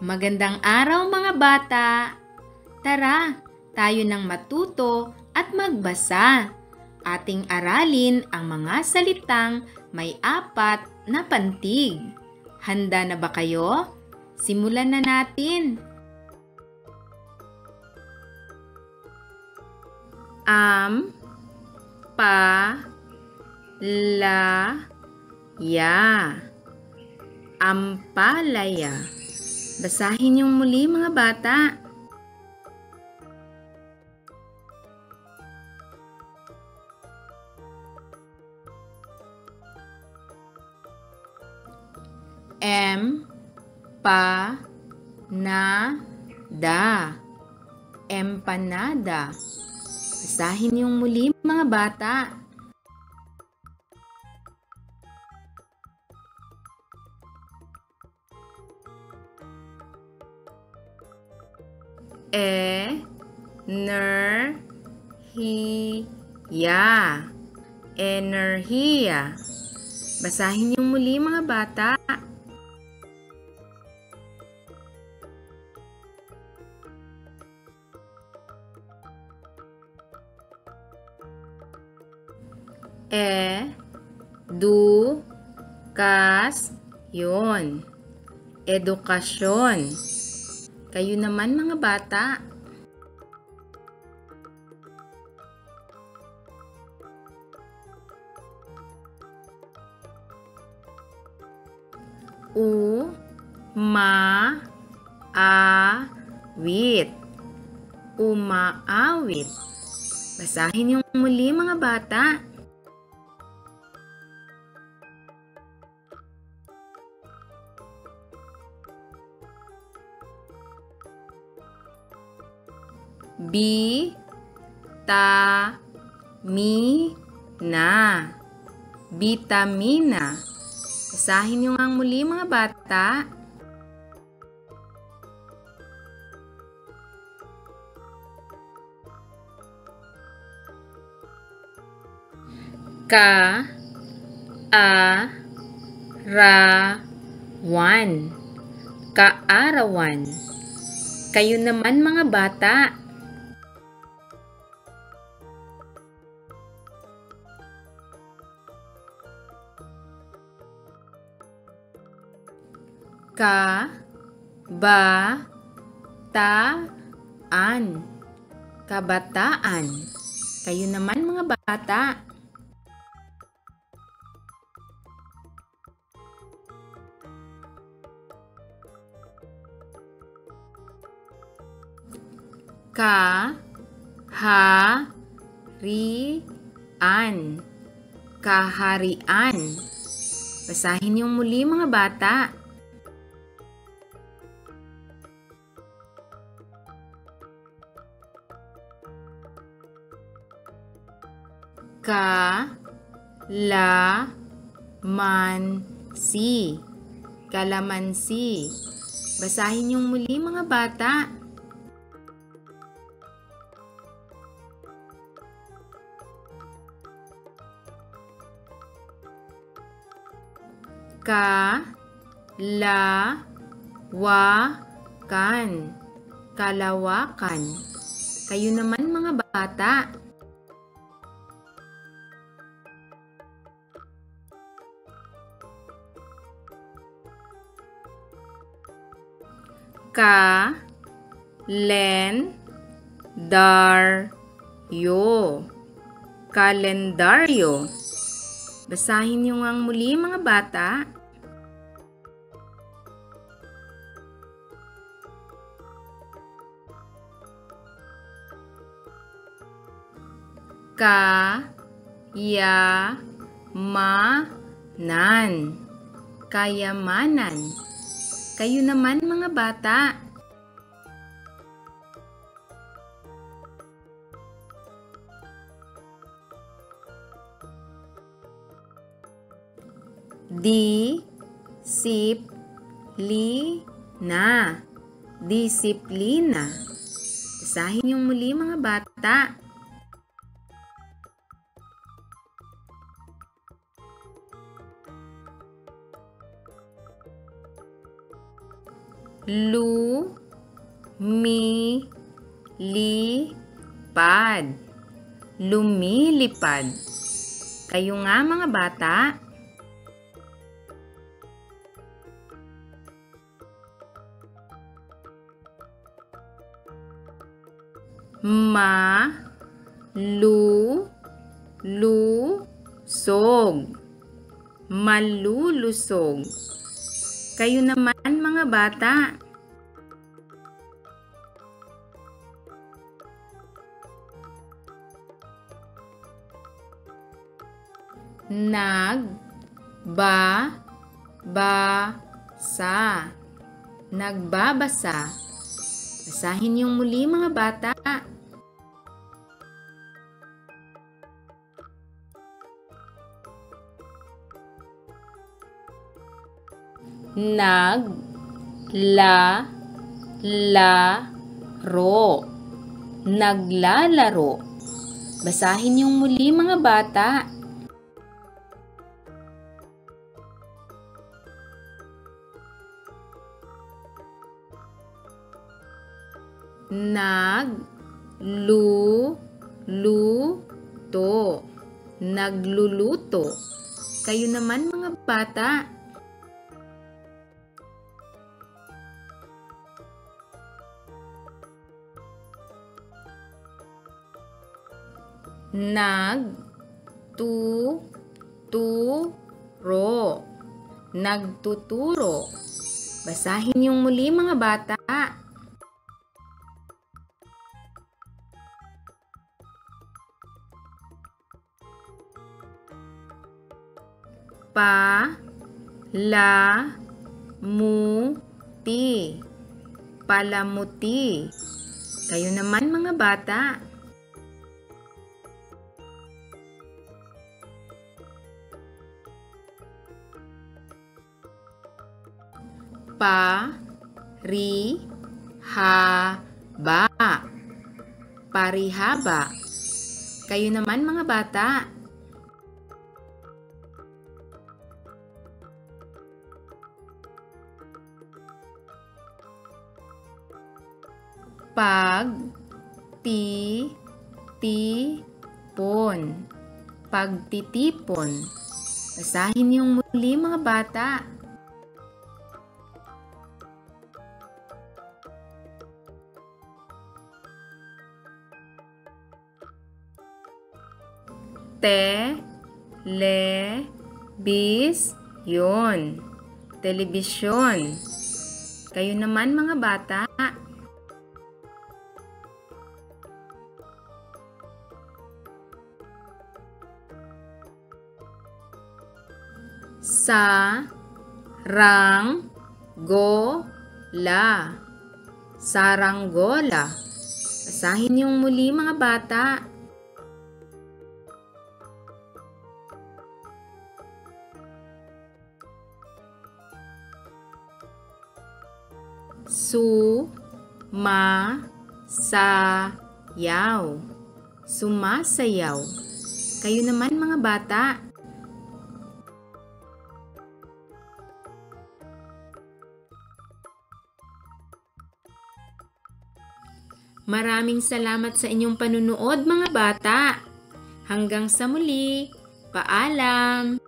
Magandang araw mga bata! Tara, tayo nang matuto at magbasa. Ating aralin ang mga salitang may apat na pantig. Handa na ba kayo? Simulan na natin! Palaya. Ampalaya. Basahin yung muli mga bata. Empanada. Empanada. Basahin yung muli mga bata. Enerhiya. Enerhiya. Basahin yung muli mga bata. Edukasyon. Edukasyon. Kayo naman mga bata. Umaawit. Umaawit. Basahin yung muli mga bata. Bitamina. Bitamina. Basahin niyo ang muli mga bata. Kaarawan. Kaarawan. Kayo naman mga bata. Kabataan. Kabataan. Kayo naman mga bata. Kaharian. Kaharian. Basahin yung muli mga bata. Kalamansi. Kalamansi. Basahin yung muli mga bata. Kalawakan. Kalawakan. Kayo naman mga bata. Kalendaryo. Kalendaryo. Basahin niyo ang muli mga bata. Kayamanan. Kayamanan. Kayo naman mga bata. Disiplina. Disiplina. Basahin yung muli mga bata. lumilipad. Lumilipad. Kayo nga mga bata. Malulusog. Malulusog. Kayo naman mga bata. Nagbabasa. Nagbabasa. Basahin niyong muli mga bata. Naglalaro. Naglalaro. Basahin niyong muli mga bata. Nagluluto. Nagluluto. Kayo naman mga bata. Nagtuturo. Nagtuturo. Basahin yung muli mga bata. Palamuti. Palamuti. Kayo naman mga bata. Parihaba. Parihaba. Kayo naman mga bata. Pagtitipon. Pagtitipon. Basahin niyong muli mga bata. Telebisyon. Telebisyon. Kayo naman mga bata. Saranggola. Saranggola. Basahin yung muli mga bata. Sumasayaw. Sumasayaw. Kayo naman mga bata. Maraming salamat sa inyong panunood mga bata. Hanggang sa muli. Paalam!